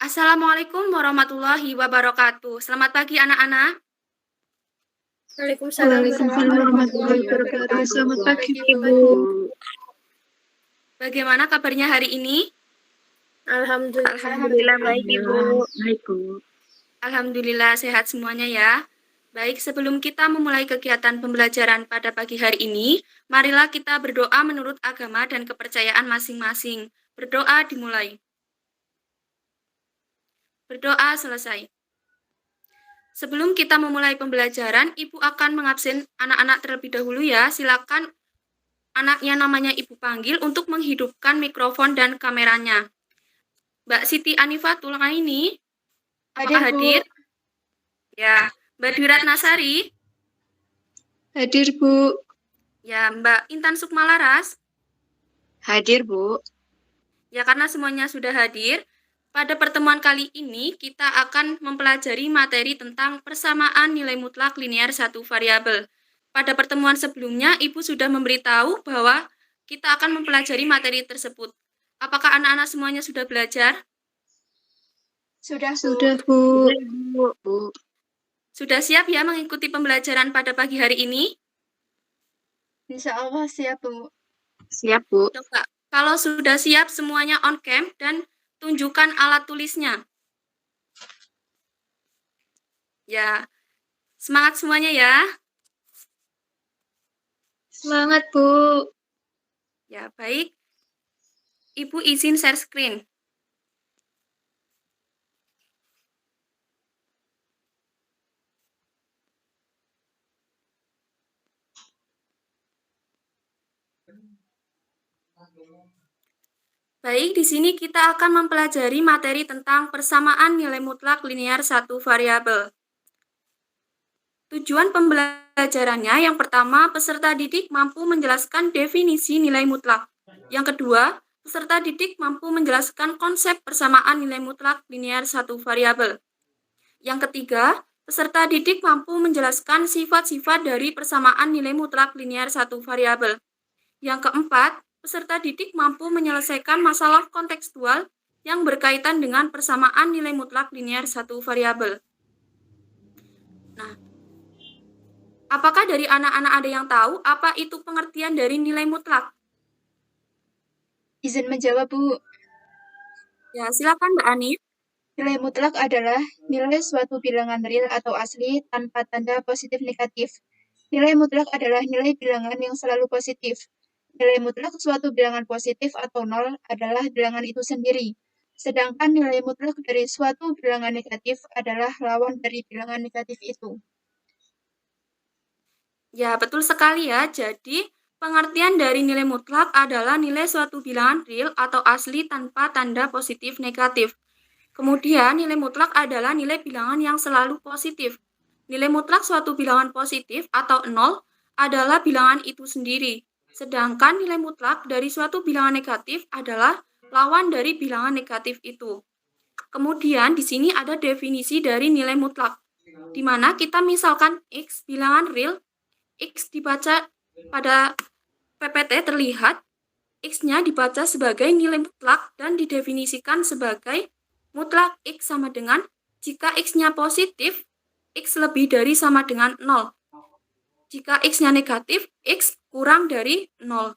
Assalamualaikum warahmatullahi wabarakatuh. Selamat pagi anak-anak. Waalaikumsalam Waalaikumsalam warahmatullahi wabarakatuh. Selamat pagi, Bu. Bagaimana kabarnya hari ini? Alhamdulillah baik, Ibu. Baik, Bu. Alhamdulillah sehat semuanya ya. Baik, sebelum kita memulai kegiatan pembelajaran pada pagi hari ini, marilah kita berdoa menurut agama dan kepercayaan masing-masing. Berdoa dimulai. Berdoa selesai. Sebelum kita memulai pembelajaran, Ibu akan mengabsen anak-anak terlebih dahulu ya. Silakan anaknya namanya Ibu panggil untuk menghidupkan mikrofon dan kameranya. Mbak Siti Anifatul Aini, apakah hadir? Ya, Mbak Dwi Ratnasari. Hadir, Bu. Ya, Mbak Intan Sukmalaras. Hadir, Bu. Ya, karena semuanya sudah hadir, pada pertemuan kali ini kita akan mempelajari materi tentang persamaan nilai mutlak linear satu variabel. Pada pertemuan sebelumnya, Ibu sudah memberitahu bahwa kita akan mempelajari materi tersebut. Apakah anak-anak semuanya sudah belajar? Sudah, Bu. Sudah siap ya mengikuti pembelajaran pada pagi hari ini? Insya Allah siap, Bu. Siap, Bu. Coba, kalau sudah siap semuanya on cam dan tunjukkan alat tulisnya. Ya, semangat semuanya ya. Semangat, Bu. Ya, baik. Ibu izin share screen. Baik, di sini kita akan mempelajari materi tentang persamaan nilai mutlak linear satu variabel. Tujuan pembelajarannya yang pertama, peserta didik mampu menjelaskan definisi nilai mutlak. Yang kedua, peserta didik mampu menjelaskan konsep persamaan nilai mutlak linear satu variabel. Yang ketiga, peserta didik mampu menjelaskan sifat-sifat dari persamaan nilai mutlak linear satu variabel. Yang keempat, peserta didik mampu menyelesaikan masalah kontekstual yang berkaitan dengan persamaan nilai mutlak linear satu variabel. Nah, apakah dari anak-anak ada yang tahu apa itu pengertian dari nilai mutlak? Izin menjawab, Bu. Ya, silakan Mbak Ani. Nilai mutlak adalah nilai suatu bilangan real atau asli tanpa tanda positif negatif. Nilai mutlak adalah nilai bilangan yang selalu positif. Nilai mutlak suatu bilangan positif atau nol adalah bilangan itu sendiri. Sedangkan nilai mutlak dari suatu bilangan negatif adalah lawan dari bilangan negatif itu. Ya, betul sekali ya. Jadi, pengertian dari nilai mutlak adalah nilai suatu bilangan real atau asli tanpa tanda positif negatif. Kemudian, nilai mutlak adalah nilai bilangan yang selalu positif. Nilai mutlak suatu bilangan positif atau nol adalah bilangan itu sendiri. Sedangkan nilai mutlak dari suatu bilangan negatif adalah lawan dari bilangan negatif itu. Kemudian, di sini ada definisi dari nilai mutlak, di mana kita misalkan X bilangan real, X dibaca pada PPT terlihat, X-nya dibaca sebagai nilai mutlak dan didefinisikan sebagai mutlak X sama dengan jika X-nya positif, X lebih dari sama dengan 0. Jika X-nya negatif, X kurang dari 0.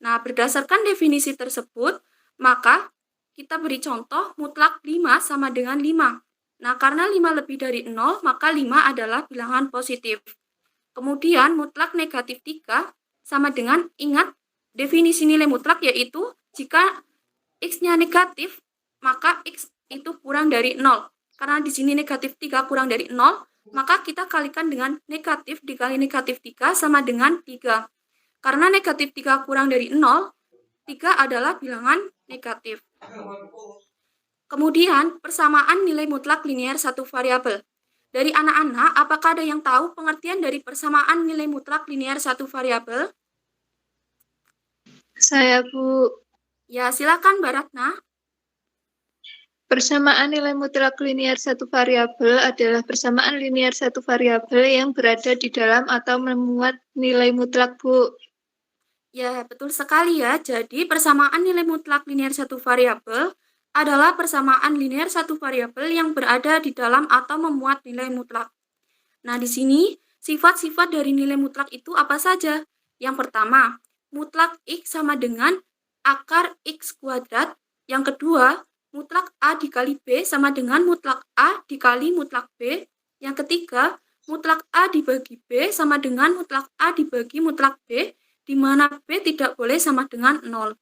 Nah, berdasarkan definisi tersebut, maka kita beri contoh mutlak 5 sama dengan 5. Nah, karena 5 lebih dari 0, maka 5 adalah bilangan positif. Kemudian mutlak negatif 3 sama dengan, ingat definisi nilai mutlak yaitu jika X-nya negatif, maka X itu kurang dari 0. Karena di sini negatif 3 kurang dari 0, maka kita kalikan dengan negatif dikali negatif 3 sama dengan 3. Karena negatif 3 kurang dari 0, 3 adalah bilangan negatif. Kemudian persamaan nilai mutlak linear satu variabel. Dari anak-anak, apakah ada yang tahu pengertian dari persamaan nilai mutlak linear satu variabel? Saya, Bu. Ya, silakan Mbak Ratna. Persamaan nilai mutlak linear satu variabel adalah persamaan linear satu variabel yang berada di dalam atau memuat nilai mutlak, Bu. Ya, betul sekali ya. Jadi, persamaan nilai mutlak linear satu variabel adalah persamaan linear satu variabel yang berada di dalam atau memuat nilai mutlak. Nah, di sini sifat-sifat dari nilai mutlak itu apa saja? Yang pertama, mutlak X sama dengan akar X kuadrat. Yang kedua, mutlak A dikali B sama dengan mutlak A dikali mutlak B. Yang ketiga, mutlak A dibagi B sama dengan mutlak A dibagi mutlak B, di mana B tidak boleh sama dengan 0.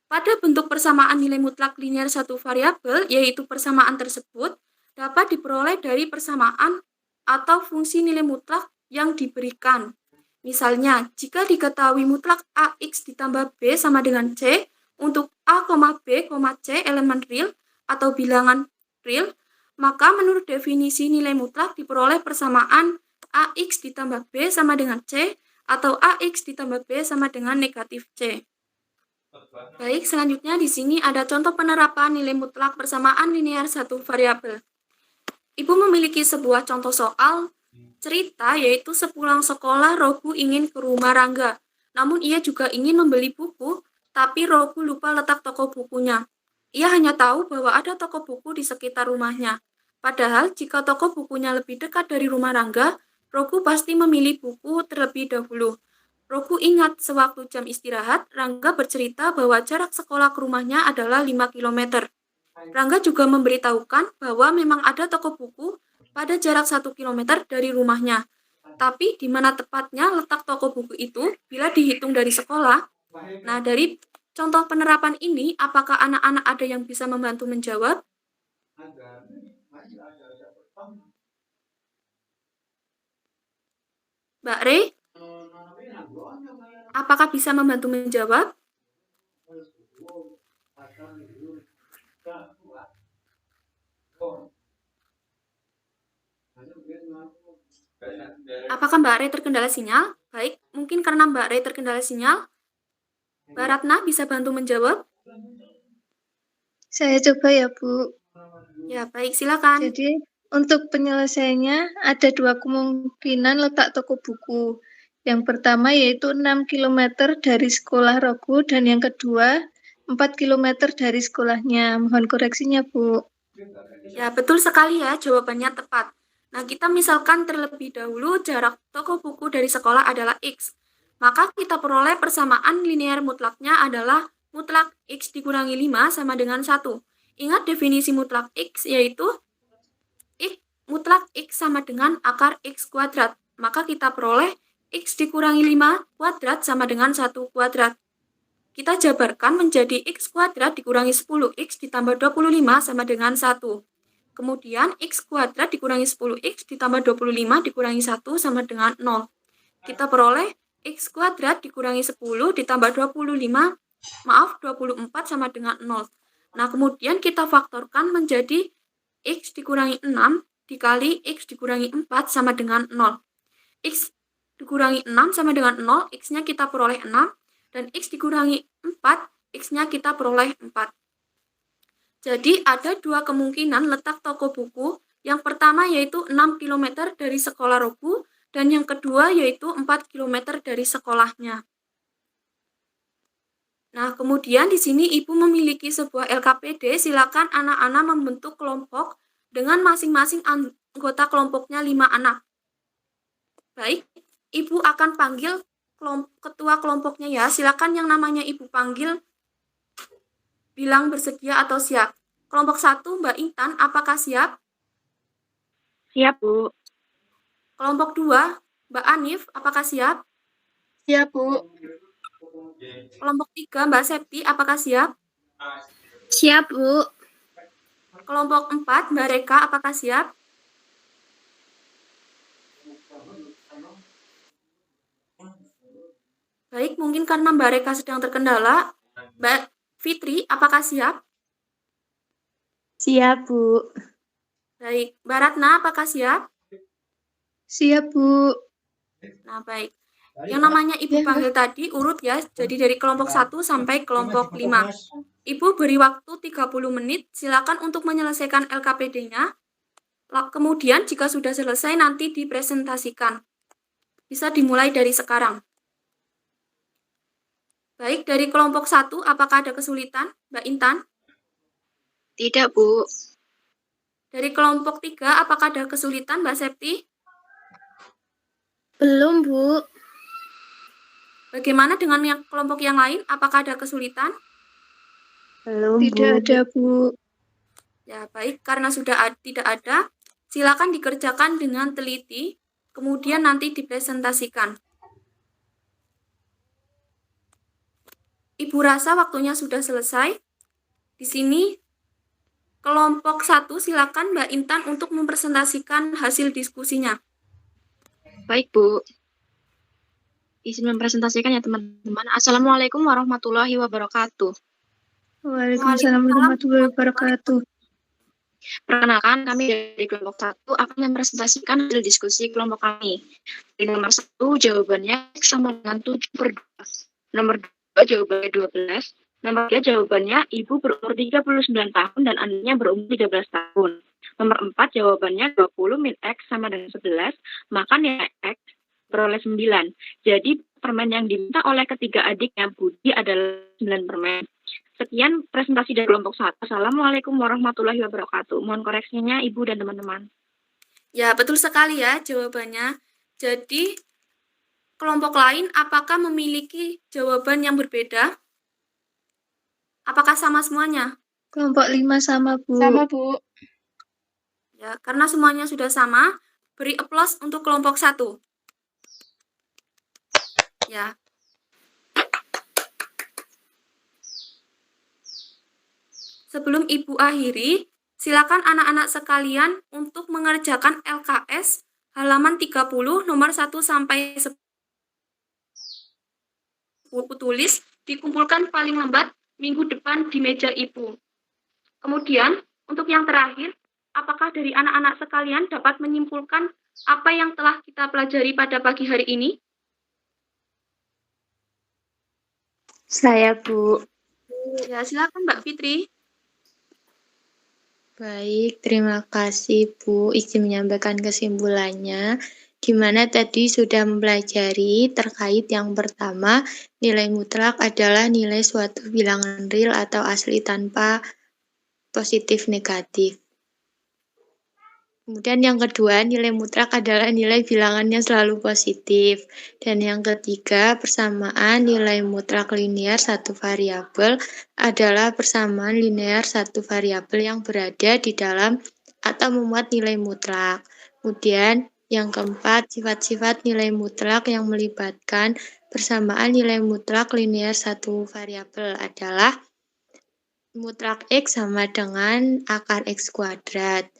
Pada bentuk persamaan nilai mutlak linear satu variabel, yaitu persamaan tersebut dapat diperoleh dari persamaan atau fungsi nilai mutlak yang diberikan. Misalnya, jika diketahui mutlak AX ditambah B sama dengan C, untuk A, B, C elemen real atau bilangan real, maka menurut definisi nilai mutlak diperoleh persamaan AX ditambah B sama dengan C atau AX ditambah B sama dengan negatif C. Baik, selanjutnya di sini ada contoh penerapan nilai mutlak persamaan linear satu variabel. Ibu memiliki sebuah contoh soal cerita, yaitu sepulang sekolah Rogu ingin ke rumah Rangga. Namun ia juga ingin membeli buku, tapi Rogu lupa letak toko bukunya. Ia hanya tahu bahwa ada toko buku di sekitar rumahnya. Padahal jika toko bukunya lebih dekat dari rumah Rangga, Rogu pasti memilih buku terlebih dahulu. Rogu ingat sewaktu jam istirahat, Rangga bercerita bahwa jarak sekolah ke rumahnya adalah 5 km. Rangga juga memberitahukan bahwa memang ada toko buku pada jarak 1 km dari rumahnya. Tapi di mana tepatnya letak toko buku itu bila dihitung dari sekolah? Nah, dari contoh penerapan ini, apakah anak-anak ada yang bisa membantu menjawab? Mbak Re, apakah bisa membantu menjawab? Apakah Mbak Re terkendala sinyal? Baik, mungkin karena Mbak Re terkendala sinyal, Mbak Ratna bisa bantu menjawab? Saya coba ya, Bu. Ya, baik, silakan. Jadi, untuk penyelesaiannya ada dua kemungkinan letak toko buku. Yang pertama yaitu 6 km dari sekolah Rogu dan yang kedua 4 km dari sekolahnya. Mohon koreksinya, Bu. Ya, betul sekali ya, jawabannya tepat. Nah, kita misalkan terlebih dahulu jarak toko buku dari sekolah adalah X. Maka kita peroleh persamaan linear mutlaknya adalah mutlak X dikurangi 5 sama dengan 1. Ingat definisi mutlak X, yaitu mutlak X sama dengan akar X kuadrat. Maka kita peroleh X dikurangi 5 kuadrat sama dengan 1 kuadrat. Kita jabarkan menjadi X kuadrat dikurangi 10X ditambah 25 sama dengan 1. Kemudian X kuadrat dikurangi 10X ditambah 25 dikurangi 1 sama dengan 0. Kita peroleh X kuadrat dikurangi 10 ditambah 24 sama dengan 0. Nah, kemudian kita faktorkan menjadi X dikurangi 6 dikali X dikurangi 4 sama dengan 0. X dikurangi 6 sama dengan 0, X-nya kita peroleh 6, dan X dikurangi 4, X-nya kita peroleh 4. Jadi ada dua kemungkinan letak toko buku. Yang pertama yaitu 6 km dari sekolah Rogu, dan yang kedua yaitu 4 km dari sekolahnya. Nah, kemudian di sini Ibu memiliki sebuah LKPD, silakan anak-anak membentuk kelompok dengan masing-masing anggota kelompoknya 5 anak. Baik, Ibu akan panggil ketua kelompoknya ya. Silakan yang namanya Ibu panggil bilang bersedia atau siap. Kelompok 1, Mbak Intan, apakah siap? Siap, Bu. Kelompok 2, Mbak Anif, apakah siap? Siap, Bu. Kelompok 3, Mbak Septi, apakah siap? Siap, Bu. Kelompok 4, Mbak Reka, apakah siap? Baik, mungkin karena Mbak Reka sedang terkendala. Mbak Fitri, apakah siap? Siap, Bu. Baik, Mbak Ratna, apakah siap? Siap, Bu. Nah, baik. Yang namanya Ibu panggil tadi urut ya, jadi dari kelompok 1 sampai kelompok 5. Ibu beri waktu 30 menit, silakan untuk menyelesaikan LKPD-nya. Kemudian jika sudah selesai nanti dipresentasikan. Bisa dimulai dari sekarang. Baik, dari kelompok 1, apakah ada kesulitan, Mbak Intan? Tidak, Bu. Dari kelompok 3, apakah ada kesulitan, Mbak Septi? Belum, Bu. Bagaimana dengan kelompok yang lain? Apakah ada kesulitan? Belum, Tidak ada, Bu. Ya, baik. Karena sudah tidak ada, silakan dikerjakan dengan teliti, kemudian nanti dipresentasikan. Ibu rasa waktunya sudah selesai. Di sini, kelompok 1, silakan Mbak Intan untuk mempresentasikan hasil diskusinya. Baik, Bu. Izin mempresentasikan ya, teman-teman. Assalamualaikum warahmatullahi wabarakatuh. Waalaikumsalam warahmatullahi wabarakatuh. Perkenalkan, kami dari kelompok 1 akan mempresentasikan hasil diskusi kelompok kami. Di nomor 1, jawabannya sama dengan 7/2. Nomor 2, jawabannya 12. Nomor 3, jawabannya Ibu berumur 39 tahun dan Andanya berumur 13 tahun. Nomor 4, jawabannya 20 min X sama dengan 11, maka nilai X beroleh 9. Jadi, permen yang diminta oleh ketiga adiknya Budi adalah 9 permen. Sekian presentasi dari kelompok 1. Assalamualaikum warahmatullahi wabarakatuh. Mohon koreksinya Ibu dan teman-teman. Ya, betul sekali ya jawabannya. Jadi, kelompok lain apakah memiliki jawaban yang berbeda? Apakah sama semuanya? Kelompok 5 sama, Bu. Sama, Bu. Ya, karena semuanya sudah sama, beri aplaus untuk kelompok 1. Ya. Sebelum Ibu akhiri, silakan anak-anak sekalian untuk mengerjakan LKS halaman 30 nomor 1 sampai 10. Buku tulis dikumpulkan paling lambat minggu depan di meja Ibu. Kemudian, untuk yang terakhir, apakah dari anak-anak sekalian dapat menyimpulkan apa yang telah kita pelajari pada pagi hari ini? Saya, Bu. Ya, silakan Mbak Fitri. Baik, terima kasih Bu izin menyampaikan kesimpulannya, di mana tadi sudah mempelajari terkait yang pertama, nilai mutlak adalah nilai suatu bilangan real atau asli tanpa positif negatif. Kemudian yang kedua, nilai mutlak adalah nilai bilangan yang selalu positif. Dan yang ketiga, persamaan nilai mutlak linear satu variabel adalah persamaan linear satu variabel yang berada di dalam atau memuat nilai mutlak. Kemudian yang keempat, sifat-sifat nilai mutlak yang melibatkan persamaan nilai mutlak linear satu variabel adalah mutlak X sama dengan akar X kuadrat.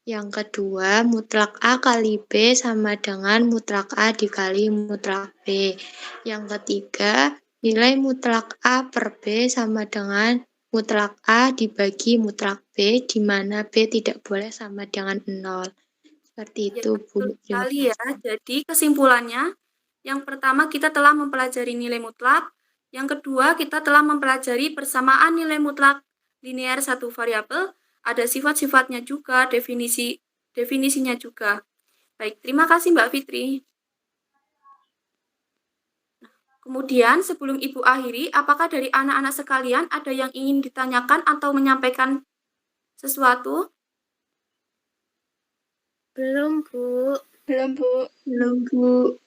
Yang kedua, mutlak A kali B sama dengan mutlak A dikali mutlak B. Yang ketiga, nilai mutlak A per B sama dengan mutlak A dibagi mutlak B, di mana B tidak boleh sama dengan 0. Seperti itu, Bu. Sekali ya. Jadi kesimpulannya, yang pertama kita telah mempelajari nilai mutlak, yang kedua kita telah mempelajari persamaan nilai mutlak linear satu variabel, ada sifat-sifatnya juga, definisinya juga. Baik, terima kasih Mbak Fitri. Kemudian sebelum Ibu akhiri, apakah dari anak-anak sekalian ada yang ingin ditanyakan atau menyampaikan sesuatu? Belum, Bu. Belum, Bu. Belum, Bu.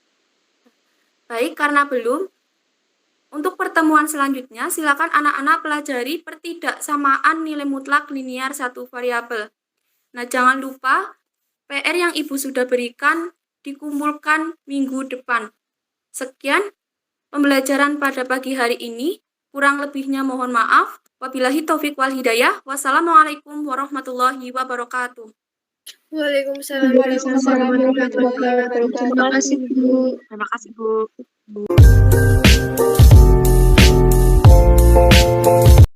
Baik, karena belum, untuk pertemuan selanjutnya, silakan anak-anak pelajari pertidaksamaan nilai mutlak linear satu variabel. Nah, jangan lupa PR yang Ibu sudah berikan dikumpulkan minggu depan. Sekian pembelajaran pada pagi hari ini. Kurang lebihnya mohon maaf. Wabillahi taufik wal hidayah. Wassalamualaikum warahmatullahi wabarakatuh. Waalaikumsalam warahmatullahi wabarakatuh. Terima kasih, Bu. Terima kasih, Bu.